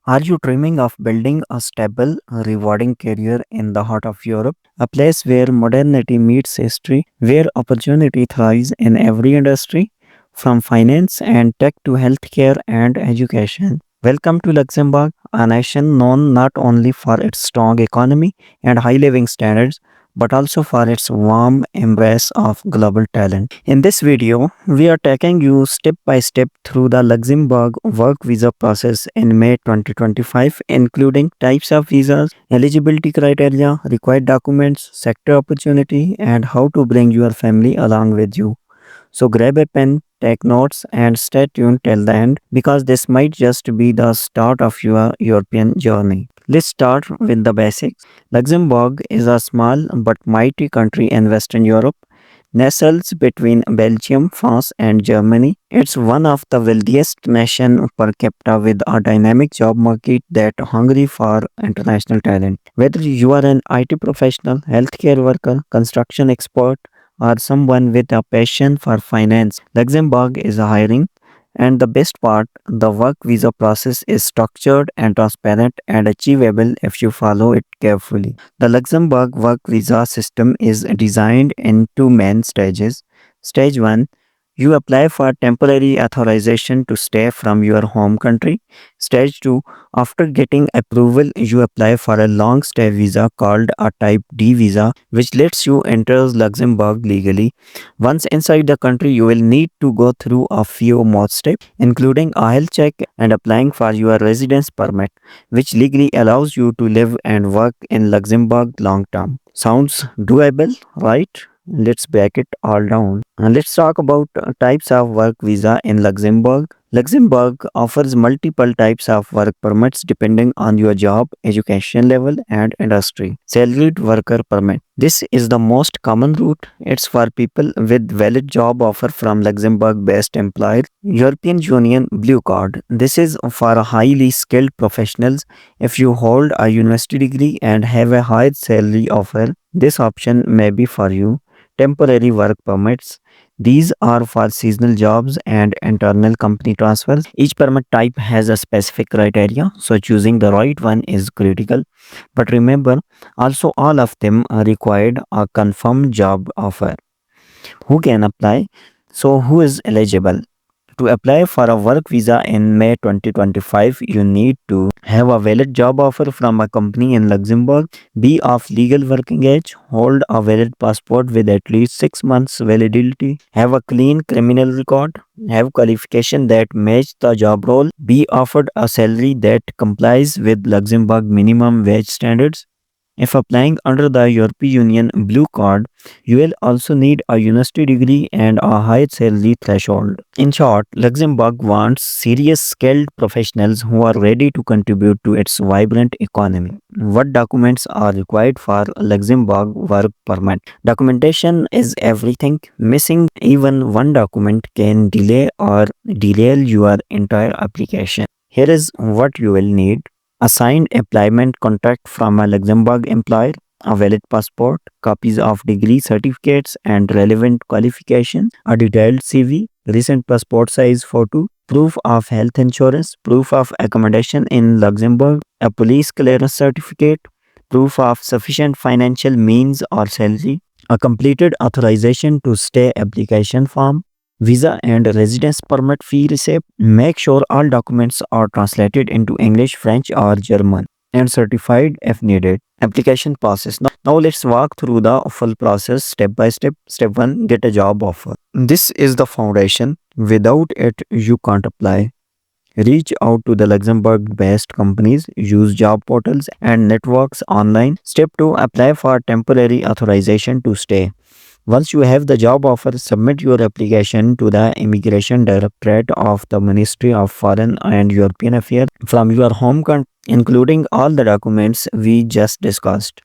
Are you dreaming of building a stable, rewarding career in the heart of Europe? A place where modernity meets history, where opportunity thrives in every industry, from finance and tech to healthcare and education. Welcome to Luxembourg, a nation known not only for its strong economy and high living standards, but also for its warm embrace of global talent. In this video, we are taking you step by step through the Luxembourg work visa process in May 2025, including types of visas, eligibility criteria, required documents, sector opportunity, and how to bring your family along with you. So grab a pen, take notes, and stay tuned till the end because this might just be the start of your European journey. Let's start with the basics. Luxembourg is a small but mighty country in Western Europe. Nestles between Belgium, France, and Germany, it's one of the wealthiest nations per capita with a dynamic job market that hungry for international talent. Whether you are an IT professional, healthcare worker, construction expert, or someone with a passion for finance, Luxembourg is hiring. And the best part, the work visa process is structured and transparent and achievable if you follow it carefully. The Luxembourg work visa system is designed in two main stages. Stage 1, you apply for temporary authorization to stay from your home country. Stage 2, after getting approval, you apply for a long stay visa called a type D visa, which lets you enter Luxembourg legally. Once inside the country, you will need to go through a few more steps, including a health check and applying for your residence permit, which legally allows you to live and work in Luxembourg long term. Sounds doable, right? Let's break it all down. And let's talk about types of work visa in Luxembourg. Luxembourg offers multiple types of work permits depending on your job, education level, and industry. Salaried worker permit. This is the most common route. It's for people with valid job offer from Luxembourg-based employer. European Union Blue Card. This is for highly skilled professionals. If you hold a university degree and have a high salary offer, this option may be for you. Temporary work permits. These are for seasonal jobs and internal company transfers. Each permit type has a specific criteria, so choosing the right one is critical. But remember, also all of them are required a confirmed job offer. Who can apply? So who is eligible? To apply for a work visa in May 2025, you need to have a valid job offer from a company in Luxembourg, be of legal working age, hold a valid passport with at least 6 months validity, have a clean criminal record, have qualification that match the job role, be offered a salary that complies with Luxembourg minimum wage standards. If applying under the European Union Blue Card, you will also need a university degree and a high salary threshold. In short, Luxembourg wants serious skilled professionals who are ready to contribute to its vibrant economy. What documents are required for Luxembourg work permit? Documentation is everything. Missing even one document can delay or derail your entire application. Here is what you will need: a signed employment contract from a Luxembourg employer, a valid passport, copies of degree certificates and relevant qualifications, a detailed CV, recent passport size photo, proof of health insurance, proof of accommodation in Luxembourg, a police clearance certificate, proof of sufficient financial means or salary, a completed authorization to stay application form, visa and residence permit fee receipt. Make sure all documents are translated into English, French, or German and certified if needed. Application process. Now let's walk through the full process step by step. Step 1, get a job offer. This is the foundation. Without it, you can't apply. Reach out to the Luxembourg based companies, use job portals and networks online. Step 2, apply for temporary authorization to stay. Once you have the job offer, submit your application to the Immigration Directorate of the Ministry of Foreign and European Affairs from your home country, including all the documents we just discussed.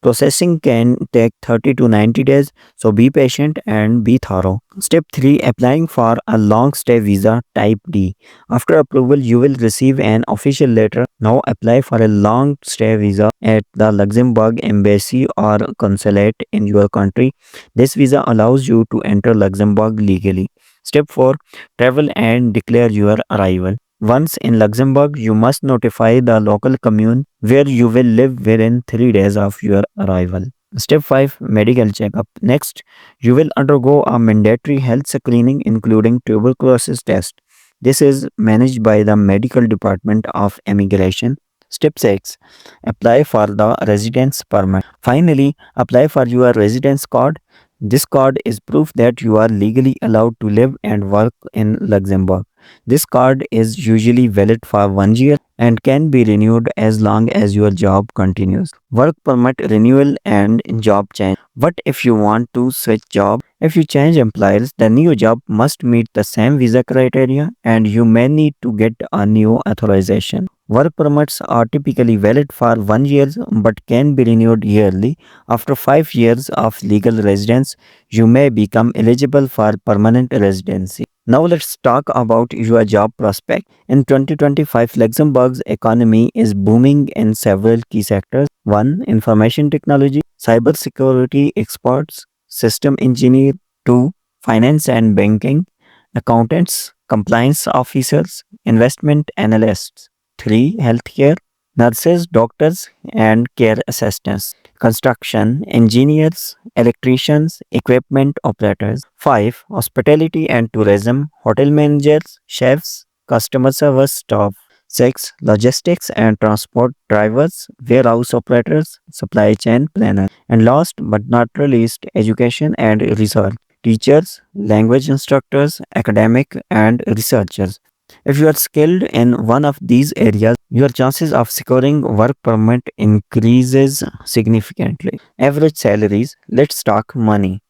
Processing can take 30 to 90 days, so be patient and be thorough. Step 3, applying for a long stay visa type D. After approval, you will receive an official letter. Now apply for a long stay visa at the Luxembourg embassy or consulate in your country. This visa allows you to enter Luxembourg legally. Step 4, travel and declare your arrival. Once in Luxembourg, you must notify the local commune where you will live within 3 days of your arrival. Step 5, medical checkup. Next, you will undergo a mandatory health screening including tuberculosis test. This is managed by the medical department of immigration. Step 6, apply for the residence permit. Finally, apply for your residence card. This card is proof that you are legally allowed to live and work in Luxembourg. This card is usually valid for 1 year and can be renewed as long as your job continues. Work permit renewal and job change. What if you want to switch job? If you change employers, the new job must meet the same visa criteria and you may need to get a new authorization. Work permits are typically valid for 1 year but can be renewed yearly. After 5 years of legal residence, you may become eligible for permanent residency. Now let's talk about your job prospect. In 2025, Luxembourg's economy is booming in several key sectors. 1. Information technology, cybersecurity experts, system engineer. 2. Finance and banking, accountants, compliance officers, investment analysts. 3. Healthcare, nurses, doctors, and care assistants. Construction, engineers, electricians, equipment operators. 5. Hospitality and tourism, hotel managers, chefs, customer service staff. 6. Logistics and transport drivers, warehouse operators, supply chain planners. And last but not least, education and research, teachers, language instructors, academic and researchers. If you are skilled in one of these areas, your chances of securing work permit increases significantly. Average salaries, let's talk money.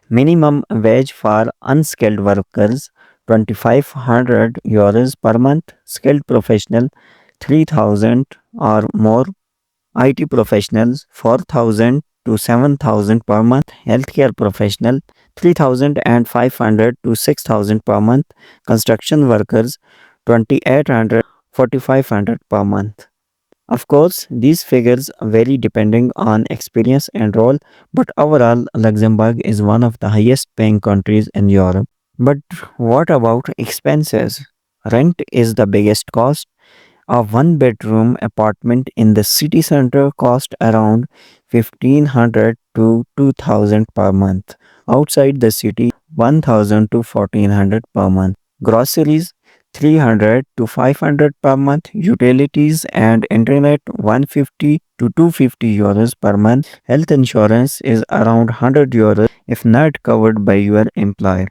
Minimum wage for unskilled workers 2500 euros per month, skilled professional 3000 or more, IT professionals 4000 to 7000 per month, healthcare professional 3500 to 6000 per month, construction workers 2800 4500 per month. Of course, these figures vary depending on experience and role, but overall, Luxembourg is one of the highest paying countries in Europe. But what about expenses? Rent is the biggest cost. A one bedroom apartment in the city center cost around 1500 to 2000 per month. Outside the city, 1000 to 1400 per month. Groceries 300 to 500 per month. Utilities and internet 150 to 250 euros per month. Health insurance is around 100 euros if not covered by your employer.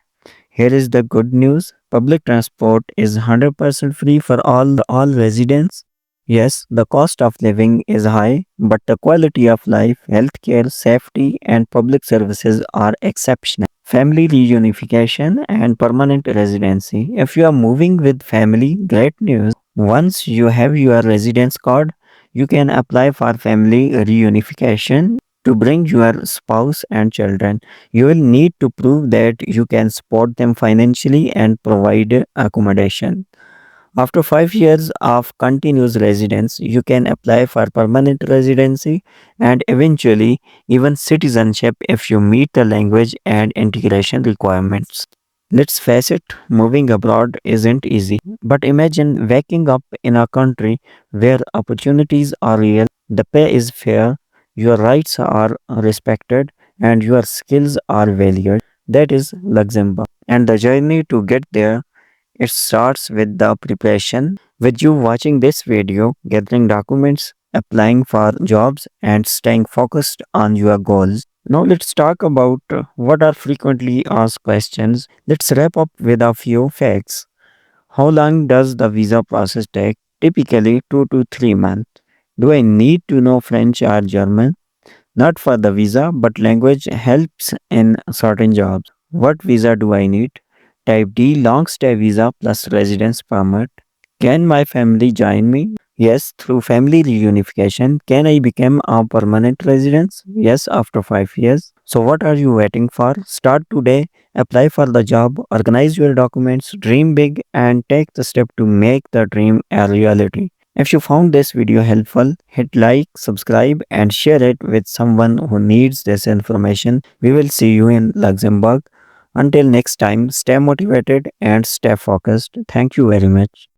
Here is the good news. Public transport is 100% free for all residents. Yes, the cost of living is high, but the quality of life, healthcare, safety, and public services are exceptional. Family reunification and permanent residency. If you are moving with family, great news. Once you have your residence card, you can apply for family reunification to bring your spouse and children. You will need to prove that you can support them financially and provide accommodation. After 5 years of continuous residence, you can apply for permanent residency and eventually even citizenship if you meet the language and integration requirements. Let's face it, moving abroad isn't easy. But imagine waking up in a country where opportunities are real, the pay is fair, your rights are respected, and your skills are valued. That is Luxembourg. And the journey to get there, it starts with the preparation, with you watching this video, gathering documents, applying for jobs, and staying focused on your goals. Now let's talk about what are frequently asked questions. Let's wrap up with a few facts. How long does the visa process take? Typically 2 to 3 months. Do I need to know French or German? Not for the visa, but language helps in certain jobs. What visa do I need? Type D, long stay visa plus residence permit. Can my family join me? Yes, through family reunification. Can I become a permanent resident? Yes, after 5 years. So what are you waiting for? Start today, apply for the job, organize your documents, dream big, and take the step to make the dream a reality. If you found this video helpful, hit like, subscribe, and share it with someone who needs this information. We will see you in Luxembourg. Until next time, stay motivated and stay focused. Thank you very much.